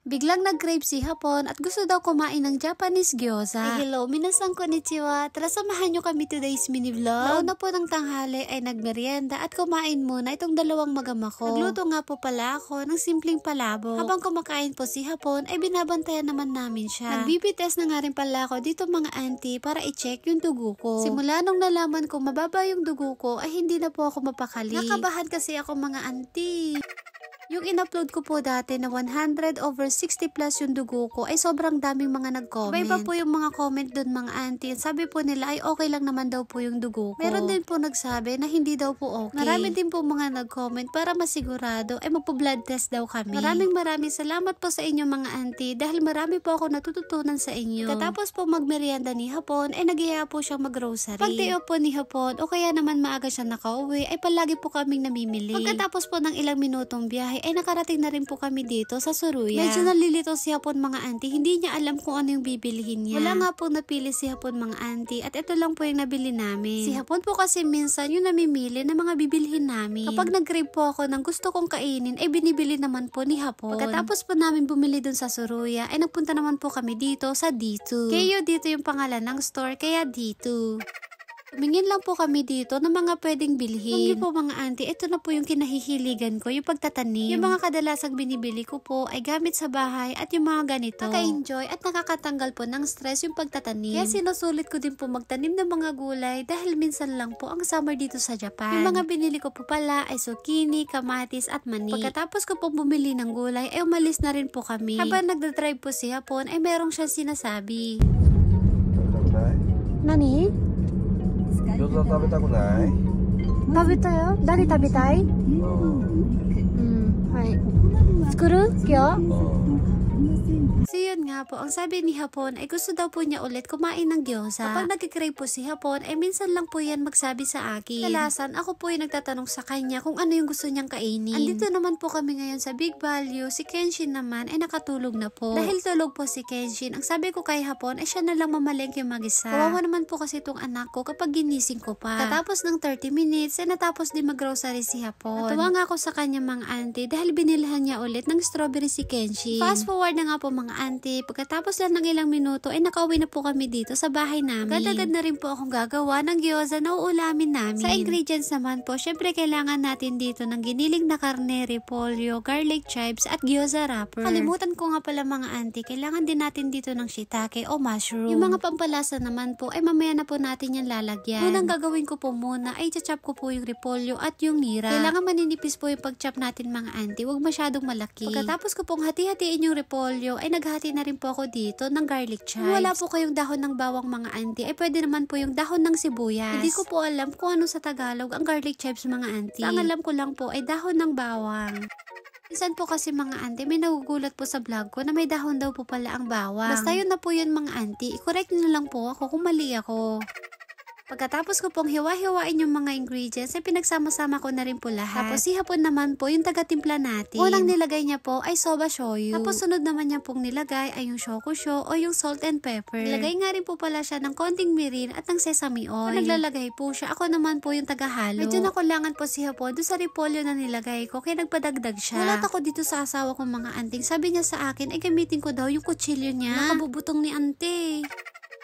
Biglang nag-crave si Hapon at gusto daw kumain ng Japanese gyoza. Hello, minasang konnichiwa. Tara samahan nyo kami today's mini vlog. Nauna po ng tanghali ay nagmerienda at kumain muna itong dalawang magama ko. Nagluto nga po pala ako ng simpleng palabok. Habang kumakain po si Hapon ay binabantayan naman namin siya. Nagbibites na nga rin pala ako dito mga auntie para i-check yung dugo ko. Simula nung nalaman kong mababa yung dugo ko ay hindi na po ako mapakali. Nakabahan kasi ako mga auntie. Yung in-upload ko po dati na 100/60 plus yung dugo ko ay sobrang daming mga nag-comment. Iba po yung mga comment doon mga auntie. Sabi po nila ay okay lang naman daw po yung dugo ko. Meron din po nagsabi na hindi daw po okay. Marami din po mga nag-comment para masigurado ay magpo-blood test daw kami. Maraming salamat po sa inyo mga auntie dahil marami po ako natututunan sa inyo. Katapos po magmerienda ni Hapon ay nag-iaya po siyang mag-grocery. Pagtiyo po ni Hapon o kaya naman maaga siya nakauwi ay palagi po kaming namimili. Pagkatapos po ng ilang minutong biyahe ay nakarating na rin po kami dito sa Suruya. Medyo nalilito si Hapon mga auntie, hindi niya alam kung ano yung bibilihin niya. Wala nga po napili si Hapon mga auntie at ito lang po yung nabili namin. Si Hapon po kasi minsan yung namimili ng mga bibilihin namin. Kapag nag-crave po ako ng gusto kong kainin ay binibili naman po ni Hapon. Pagkatapos po namin bumili dun sa Suruya ay nagpunta naman po kami dito sa D2. Kayo dito yung pangalan ng store kaya D2. Tumingin lang po kami dito ng mga pwedeng bilhin. Hindi po mga auntie, ito na po yung kinahihiligan ko, yung pagtatanim. Yung mga kadalasang binibili ko po ay gamit sa bahay at yung mga ganito. Nakaka-enjoy at nakakatanggal po ng stress yung pagtatanim. Kaya sinusulit ko din po magtanim ng mga gulay dahil minsan lang po ang summer dito sa Japan. Yung mga binili ko po pala ay zucchini, kamatis at mani. Pagkatapos ko po bumili ng gulay ay umalis na rin po kami. Habang nagdadrive po si Hapon ay merong siya sinasabi. Nani? 餃子食べたくない？食べたよ。誰食べたい？はい。作る？今日？So yun nga po, ang sabi ni Hapon ay gusto daw po niya ulit kumain ng gyoza. Kapag nag-crave po si Hapon ay minsan lang po yan magsabi sa akin. Kalasan ako po yung nagtatanong sa kanya kung ano yung gusto niyang kainin. Andito naman po kami ngayon sa Big Value. Si Kenshin naman ay nakatulog na po. Dahil tulog po si Kenshin, ang sabi ko kay Hapon ay siya na lang mamalengke mag-isa. Kawawa naman po kasi itong anak ko kapag ginising ko pa. Katapos ng 30 minutes ay natapos din mag-grocery si Hapon. Natuwa nga ako sa kanya mga auntie dahil binilhan niya ulit ng strawberry si Kenshin. Fast forward na nga po mga auntie, pagkatapos lang ng ilang minuto ay nakauwi na po kami dito sa bahay namin. Agad-agad na rin po akong gagawa ng gyoza na uulamin namin. Sa ingredients naman po, syempre kailangan natin dito ng giniling na karne, repolyo, garlic chives at gyoza wrapper. Kalimutan ko nga pala mga auntie, kailangan din natin dito ng shiitake o mushroom. Yung mga pampalasa naman po ay mamaya na po natin yan lalagyan. Unang gagawin ko po muna ay chachop ko po yung repolyo at yung nira. Kailangan maninipis po yung pag-chop natin mga auntie, huwag masyadong malaki. Pagkatapos ko pong hati-hatiin yung repolyo ay naghati na rin po ako dito ng garlic chives. Kung wala po kayong dahon ng bawang mga auntie, ay pwede naman po yung dahon ng sibuyas. Hindi ko po alam kung ano sa Tagalog ang garlic chives mga auntie. Ang alam ko lang po ay dahon ng bawang. Minsan po kasi mga auntie, may nagugulat po sa vlog ko na may dahon daw po pala ang bawang. Basta yun na po yun mga auntie, i-correct nyo na lang po ako kung mali ako. Pagkatapos ko pong hiwa-hiwain yung mga ingredients ay pinagsama-sama ko na rin po lahat. Tapos si Hapon naman po yung taga-timpla natin. Unang nilagay niya po ay soba shoyu. Tapos sunod naman niya pong nilagay ay yung shokusho o yung salt and pepper. Nilagay nga rin po pala siya ng konting mirin at ng sesame oil. Kung naglalagay po siya, ako naman po yung tagahalo. Medyo nakulangan po si Hapon doon sa repolyo na nilagay ko kaya nagpadagdag siya. Nalat ako dito sa asawa kong mga anting. Sabi niya sa akin ay gamitin ko daw yung kutsilyo niya. Nakabubutong ni ante.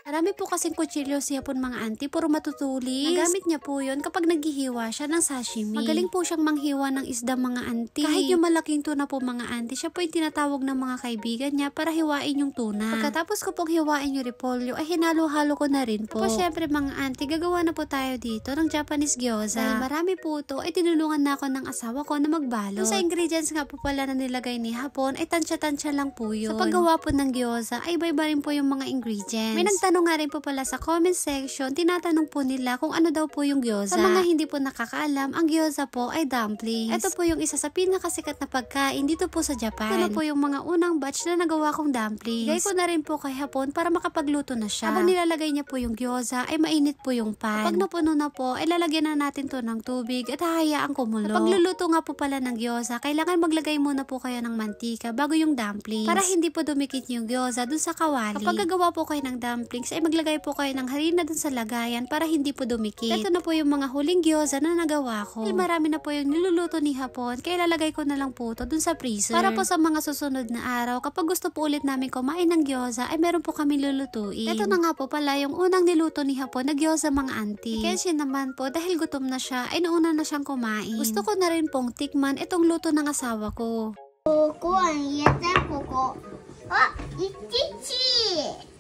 Marami po kasing kutsilyo si Hapon mga auntie, puro matutulis. Nagamit niya po yun kapag naghihiwa siya ng sashimi. Magaling po siyang manghiwa ng isda mga auntie. Kahit yung malaking tuna po mga auntie, siya po yung tinatawag ng mga kaibigan niya para hiwain yung tuna. Pagkatapos ko pong hiwain yung repolyo, ay hinalo-halo ko na rin po. Tapos syempre mga auntie, gagawa na po tayo dito ng Japanese gyoza. Dahil marami po ito, ay tinulungan na ako ng asawa ko na magbalot. Sa ingredients nga po pala na nilagay ni Hapon, ay tansya-tansya lang po yun. Sa paggawa po ng gyoza, ay iba-iba rin po yung mga ingredients. May nagtanong nga rin po pala sa comment section, tinatanong po nila kung ano daw po yung gyoza. Sa mga hindi po nakakaalam, ang gyoza po ay dumplings. Ito po yung isa sa pinakasikat na pagkain dito po sa Japan. Ito po yung mga unang batch na nagawa kong dumplings. Gay ko na rin po kay Hapon para makapagluto na siya. Habang nilalagay niya po yung gyoza, ay mainit po yung pan. Kapag napuno na po, ay lalagyan na natin to ng tubig at hahayaan kumulo. Kapag luluto nga po pala ng gyoza, kailangan maglagay muna po kayo ng mantika bago yung dumplings. Para hindi po dumikit yung gyoza dun sa kawali. Kapag gagawa po kayo ng dumplings, mix ay maglagay po kayo ng harina dun sa lagayan para hindi po dumikit. Ito na po yung mga huling gyoza na nagawa ko. Dahil marami na po yung niluluto ni hapon, kaya lalagay ko na lang po ito dun sa freezer. Para po sa mga susunod na araw, kapag gusto po ulit namin kumain ng gyoza, ay meron po kami lulutuin. Ito na nga po pala yung unang niluto ni hapon na gyoza mga auntie. Kenshi naman po, dahil gutom na siya, ay nauna na siyang kumain. Gusto ko na rin pong tikman itong luto ng asawa ko. ここは入れてここあ、いちち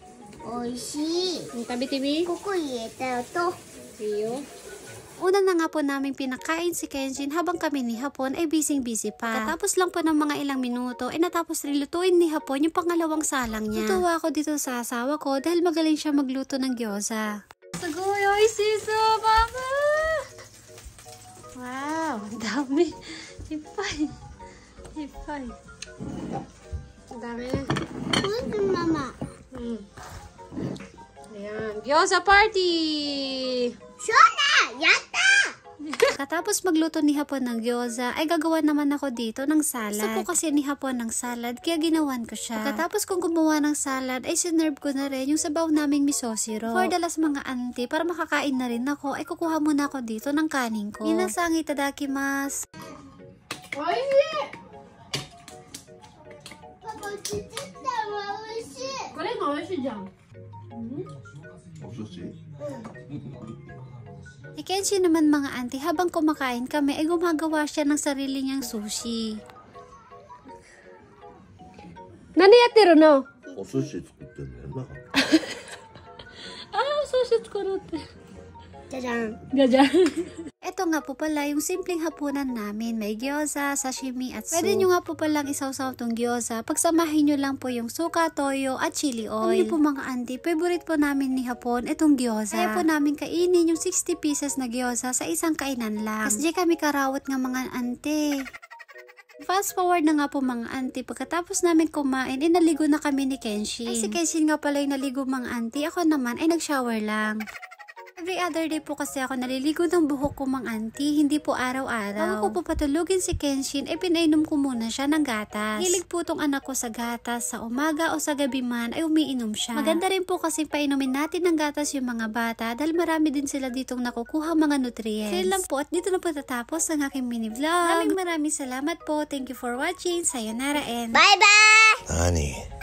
おいしい Tabi-tibi? ここ入れたよと Una na nga po namin pinakain si Kenshin habang kami ni Hapon ay busy-busy pa. Katapos lang po ng mga ilang minuto ay natapos rin lutuin ni Hapon yung pangalawang salang niya. Natuwa ako dito sa asawa ko dahil magaling siya magluto ng gyoza. Sagoy, oishiso, mama! Wow, ang dami. Hipay. Hipay. Ang dami na. ママ Ayan, gyoza party! そうだやった Katapos magluto ni Hapon ng gyoza, ay gagawa naman ako dito ng salad. Gusto po kasi ni Hapon ng salad, kaya ginawan ko siya. Katapos kong gumawa ng salad, ay sinerve ko na rin yung sabaw naming miso syrup. For the last mga auntie, para makakain na rin ako, ay kukuha muna ako dito ng kanin ko. Minasang itadakimasu. おいしいパパちちったらおいしいこれも美味しいじゃん。お寿司 Kenshi naman mga auntie, habang kumakain kami, ay gumagawa siya ng sarili niyang sushi. Nani yatteru no? お寿司作ってんだよな Sushi tsukurotte. じゃじゃん Gajan. Ito nga po pala yung simpleng hapunan namin. May gyoza, sashimi at soup. Pwede nyo nga po palang isawsaw tong gyoza. Pagsamahin nyo lang po yung suka, toyo at chili oil. Kami po mga auntie, favorite po namin ni hapon itong gyoza. Kaya po namin kainin yung 60 pieces na gyoza sa isang kainan lang. Kasi kami karawat nga mga auntie. Fast forward na nga po mga auntie, pagkatapos namin kumain, naligo na kami ni Kenshi. Ay si Kenshi nga pala yung naligo mga auntie, ako naman ay nag-shower lang. Every other day po kasi ako naliligo ng buhok ko mga auntie, hindi po araw-araw. Bago ko po patulugin si Kenshin, ay pinainom ko muna siya ng gatas. Hilig po tong anak ko sa gatas, sa umaga o sa gabi man ay umiinom siya. Maganda rin po kasi painumin natin ng gatas yung mga bata dahil marami din sila ditong nakukuha mga nutrients. Sila lang po at dito na po tatapos ang aking mini vlog. Maraming salamat po. Thank you for watching. Sayonara andバイバイ 何